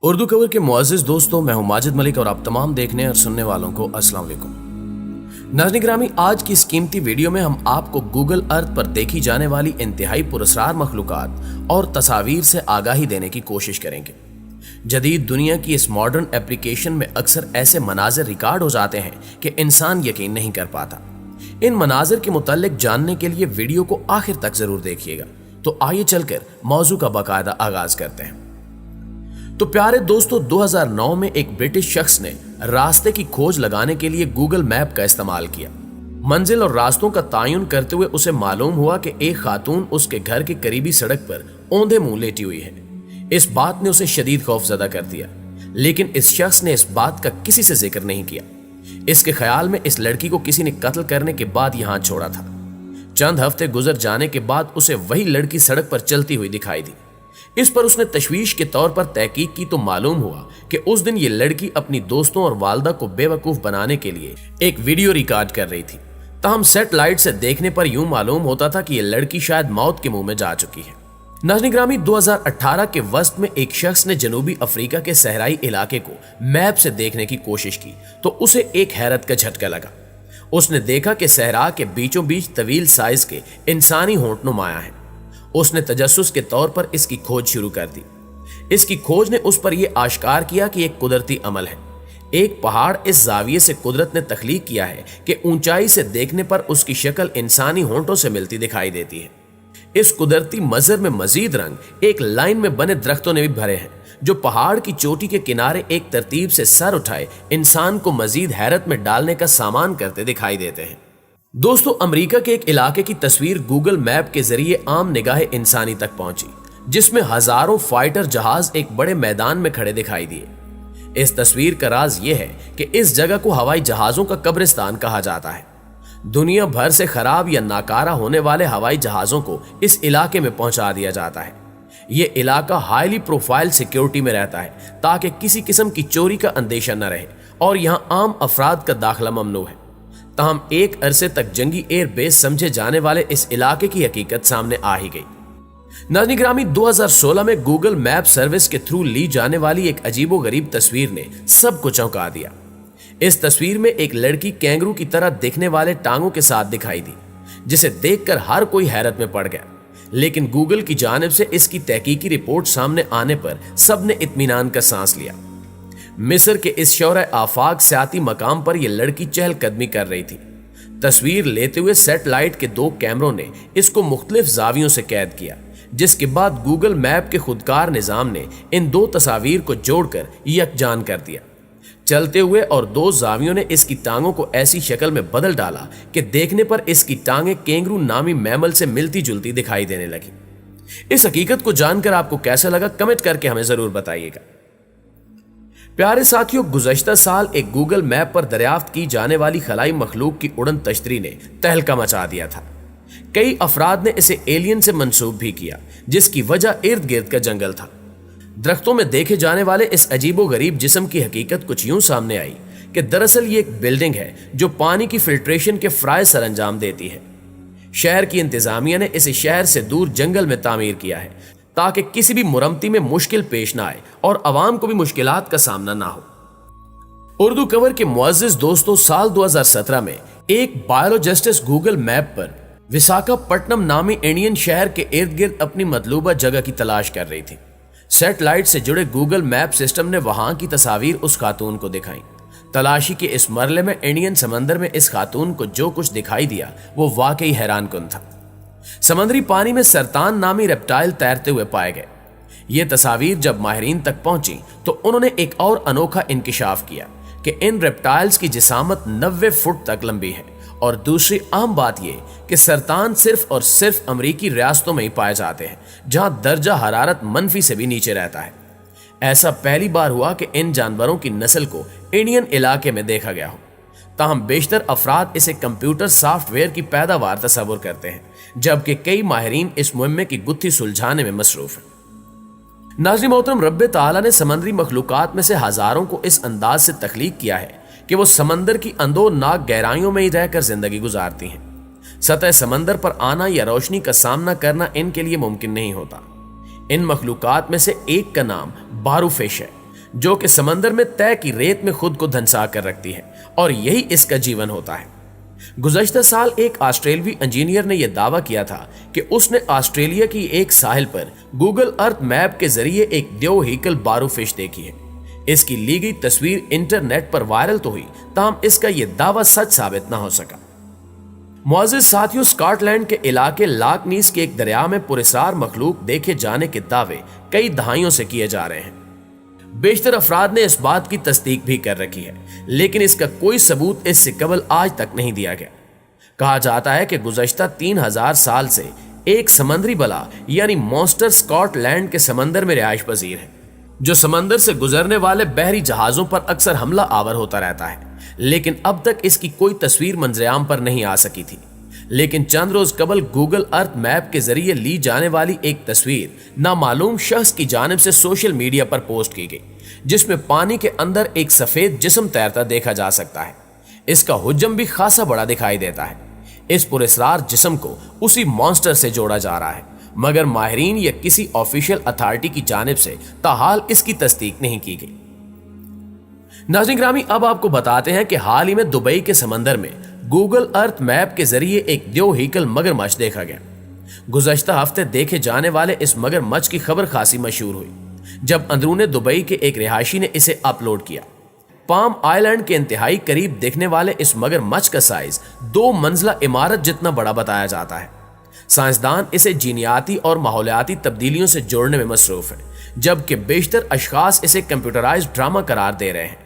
Urdu cover के मुअज़्ज़िज़ दोस्तों, मैं हूं माजिद मलिक और आप तमाम देखने और सुनने वालों को अस्सलाम वालेकुम। नाज़रीन गिरामी, आज की इस कीमती वीडियो में हम आपको गूगल अर्थ पर देखी जाने वाली इंतहाई पुरअसरार मखलूक़ात और तस्वीर से आगाही देने की कोशिश करेंगे। जदीद दुनिया की इस मॉडर्न एप्लीकेशन में अक्सर ऐसे मनाज़र रिकॉर्ड हो जाते हैं कि इंसान यकीन नहीं कर पाता। इन मनाज़र के मुताल्लिक जानने के लिए वीडियो को आखिर तक जरूर देखिएगा। तो आइए चलकर मौजू का बाकायदा आगाज करते हैं। तो प्यारे दोस्तों, 2009 में एक ब्रिटिश शख्स ने रास्ते की खोज लगाने के लिए गूगल मैप का इस्तेमाल किया। मंजिल और रास्तों का तयन करते हुए उसे मालूम हुआ कि एक खातून उसके घर के करीबी सड़क पर औंधे मुंह लेटी हुई है। इस बात ने उसे शदीद खौफजदा कर दिया, लेकिन इस शख्स ने इस बात का किसी से जिक्र नहीं किया। इसके ख्याल में इस लड़की को किसी ने कत्ल करने के बाद यहां छोड़ा था। चंद हफ्ते गुजर जाने के बाद उसे वही लड़की सड़क पर चलती हुई दिखाई दी। इस पर उसने तशवीश के तौर पर तहकीक की तो मालूम हुआ कि उस दिन ये लड़की अपनी दोस्तों और वालदा को बेवकूफ बनाने के लिए एक वीडियो रिकॉर्ड कर रही थी। ताहम सैटेलाइट से देखने पर यूं मालूम होता था कि यह लड़की शायद मौत के मुंह में जा चुकी है। नाज़रीन गिरामी, 2018 के वस्त में एक शख्स ने जनूबी अफ्रीका के सहराई इलाके को मैप से देखने की कोशिश की तो उसे एक हैरत का झटका लगा। उसने देखा कि सहरा के बीचों बीच तवील साइज के इंसानी होंठ नुमाया है। उसने तजस्सुस के तौर पर इसकी खोज शुरू कर दी। इसकी खोज ने उस पर यह आश्कार किया कि एक कुदरती अमल है। एक पहाड़ इस जाविये से कुदरत ने तख्लीक किया है कि ऊंचाई से देखने पर उसकी शक्ल इंसानी होंठों से मिलती दिखाई देती है। इस कुदरती मंजर में मजीद रंग एक लाइन में बने दरख्तों ने भी भरे हैं, जो पहाड़ की चोटी के किनारे एक तरतीब से सर उठाए इंसान को मजीद हैरत में डालने का सामान करते दिखाई देते हैं। दोस्तों, अमेरिका के एक इलाके की तस्वीर गूगल मैप के जरिए आम निगाह इंसानी तक पहुंची, जिसमें हजारों फाइटर जहाज एक बड़े मैदान में खड़े दिखाई दिए। इस तस्वीर का राज यह है कि इस जगह को हवाई जहाजों का कब्रिस्तान कहा जाता है। दुनिया भर से खराब या नाकारा होने वाले हवाई जहाजों को इस इलाके में पहुंचा दिया जाता है। यह इलाका हाईली प्रोफाइल सिक्योरिटी में रहता है ताकि किसी किस्म की चोरी का अंदेशा न रहे और यहां आम अफराद का दाखिला ममनू है। ताहम एक अरसे तक जंगी एयर बेस समझे जाने वाले इस इलाके की हकीकत सामने आ ही गई। नाज़रीन गिरामी, 2016 में गूगल मैप सर्विस के थ्रू ली जाने वाली एक अजीबो गरीब तस्वीर ने सबको चौंका दिया। इस तस्वीर में एक लड़की कैंगरू की तरह दिखने वाले टांगों के साथ दिखाई दी, जिसे देखकर हर कोई हैरत में पड़ गया। लेकिन गूगल की जानिब से इसकी तहकीकी रिपोर्ट सामने आने पर सबने इत्मीनान का सांस लिया। मिस्र के इस शौरा आफाक सियाती मकाम पर यह लड़की चहलकदमी कर रही थी। तस्वीर लेते हुए सैटेलाइट के 2 कैमरों ने इसको मुख्तलिफ जावियों से कैद किया, जिसके बाद गूगल मैप के खुदकार निजाम ने इन 2 तस्वीर को जोड़कर यकजान कर दिया। चलते हुए और 2 जावियों ने इसकी टांगों को ऐसी शक्ल में बदल डाला कि देखने पर इसकी टांगें कैंगरू नामी मैमल से मिलती जुलती दिखाई देने लगी। इस हकीकत को जानकर आपको कैसा लगा, कमेंट करके हमें जरूर बताइएगा। प्यारे साथियों, गुज़श्ता साल एक गूगल मैप पर दरियाफ्त की जाने वाली खलाई मखलूक की उड़न तश्तरी ने तहलका मचा दिया था। कई अफराद ने इसे एलियन से मंसूब भी किया, जिसकी वजह इर्द गिर्द का जंगल था। दरख्तों में देखे जाने वाले इस अजीबो गरीब जिस्म की हकीकत कुछ यूं सामने आई कि दरअसल ये एक बिल्डिंग है जो पानी की फिल्ट्रेशन के फ्राई सर अंजाम देती है। शहर की इंतजामिया ने इसे शहर से दूर जंगल में तामीर किया है ताकि किसी भी मुरम्मती में मुश्किल पेश ना आए और अवाम को भी मुश्किलात का सामना ना हो। उर्दू कवर के मुअज़्ज़िज़ दोस्तों, साल 2017 में एक बायोलॉजिस्ट गूगल मैप पर विशाखापट्टनम नामी इंडियन शहर के इर्द गिर्द अपनी मतलूबा जगह की तलाश कर रही थी। सैटेलाइट से जुड़े गूगल मैप सिस्टम ने वहां की तस्वीर उस खातून को दिखाई। तलाशी के इस मरले में इंडियन समंदर में इस खातून को जो कुछ दिखाई दिया वो वाकई हैरानकुन था। समंदरी पानी में सरतान नामी रेप्टाइल तैरते हुए पाए गए। ये तस्वीर जब माहिरीन तक पहुंची तो उन्होंने एक और अनोखा इंकिशाफ किया कि इन रेप्टाइल्स की जिसामत 90 फुट तक लंबी है और दूसरी अहम बात यह कि सरतान सिर्फ और सिर्फ अमरीकी रियासतों में ही पाए जाते हैं, जहां दर्जा हरारत मनफी से भी नीचे रहता है। ऐसा पहली बार हुआ कि इन जानवरों की नस्ल को इंडियन इलाके में देखा गया हो। ताहम बेशतर अफराद इसे कंप्यूटर सॉफ्टवेयर की पैदावार तस्वुर करते हैं, जबकि कई माहिरीन इस मुहिम्मे की गुत्थी सुलझाने में मसरूफ हैं। नाज़रीन मोहतरम, रब्बे ताला ने समंदरी मखलूकात में से हजारों को इस अंदाज से तख्लीक किया है कि वो समंदर की अंदोनाक गहराइयों में ही रहकर जिंदगी गुजारती हैं। सतह समंदर पर आना या रोशनी का सामना करना इनके लिए मुमकिन नहीं होता। इन मखलूकात में से एक का नाम बारूफिश है, जो कि समंदर में तय की रेत में खुद को धंसा कर रखती है और यही इसका जीवन होता है। गुज़श्ता साल एक ऑस्ट्रेलियाई इंजीनियर ने यह दावा किया था कि उसने ऑस्ट्रेलिया की एक साहिल पर गूगल अर्थ मैप के जरिए एक द्योहीकल बारू फिश देखी है। इसकी ली गई तस्वीर इंटरनेट पर वायरल तो हुई, ताहम इसका यह दावा सच साबित न हो सका। मुअज़्ज़िज़ साथियों, स्कॉटलैंड के इलाके लॉक-नीस के एक दरिया में पुरस्रार मखलूक देखे जाने के दावे कई दहाइयों से किए जा रहे हैं। बेशतर अफराद ने इस बात की तस्दीक भी कर रखी है, लेकिन इसका कोई सबूत इससे कबल आज तक नहीं दिया गया। कहा जाता है कि गुज़श्ता 3000 साल से एक समंदरी बला यानी मॉन्स्टर स्कॉटलैंड के समंदर में रिहाइश पजीर है, जो समंदर से गुजरने वाले बहरी जहाजों पर अक्सर हमला आवर होता रहता है, लेकिन अब तक इसकी कोई तस्वीर मंजरेआम पर नहीं आ सकी थी। लेकिन चंद रोज कबल गूगल अर्थ मैप के जरिए ली जाने वाली एक तस्वीर नामालूम शख्स की जानिब से सोशल मीडिया पर पोस्ट की गई, जिसमें पानी के अंदर एक सफेद जिस्म तैरता देखा जा सकता है। इसका हुज्जम भी खासा बड़ा दिखाई देता है। इस पुरस्रार जिस्म को उसी मॉन्स्टर से जोड़ा जा रहा है, मगर माहिरीन या किसी ऑफिशियल अथॉरिटी की जानिब से ताहाल इसकी तस्दीक नहीं की गई। नाज़रीन ग्रामी, अब आपको बताते हैं कि हाल ही में दुबई के समंदर में गूगल अर्थ मैप के जरिए एक द्योहीकल मगरमच्छ देखा गया। गुज़श्ता हफ्ते देखे जाने वाले इस मगरमच्छ की खबर खासी मशहूर हुई जब अंदरूने दुबई के एक रिहायशी ने इसे अपलोड किया। पाम आइलैंड के इंतहाई करीब दिखने वाले इस मगरमच्छ का साइज 2 मंजिला इमारत जितना बड़ा बताया जाता है। साइंसदान इसे जीनियाती और माहौलियाती तब्दीलियों से जोड़ने में मसरूफ है, जबकि बेशतर अशखास इसे कंप्यूटराइज्ड ड्रामा करार दे रहे हैं।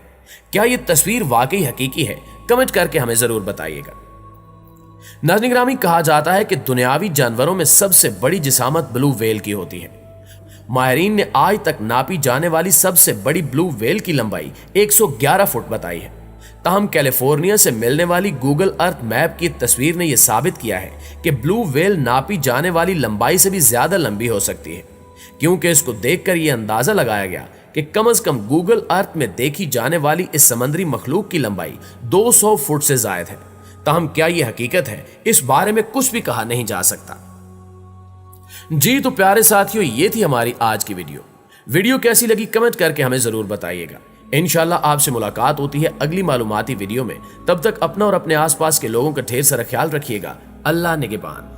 क्या ये तस्वीर वाकई हकीकी है? कमेंट करके हमें जरूर बताइएगा। नाज़रीन ग्रामी, कहा जाता है कि दुनियावी जानवरों में सबसे बड़ी जिसामत ब्लू व्हेल की होती है। माहिरीन ने आज तक नापी जाने वाली सबसे बड़ी ब्लू व्हेल की लंबाई 111 फुट बताई है। ताहम कैलिफोर्निया से मिलने वाली गूगल अर्थ मैप की तस्वीर ने यह साबित किया है कि ब्लू व्हेल नापी जाने वाली लंबाई से भी ज्यादा लंबी हो सकती है, क्योंकि इसको देखकर यह अंदाजा लगाया गया कि कम से कम गूगल अर्थ में देखी जाने वाली इस समंदरी मखलूक की लंबाई 200 फुट से ज्यादा है। ताहम क्या यह हकीकत है, इस बारे में कुछ भी कहा नहीं जा सकता। जी तो प्यारे साथियों, ये थी हमारी आज की वीडियो कैसी लगी कमेंट करके हमें जरूर बताइएगा। इंशाल्लाह आपसे मुलाकात होती है अगली मालूमाती वीडियो में। तब तक अपना और अपने आसपास के लोगों का ढेर सारा ख्याल रखिएगा। अल्लाह निगहबान।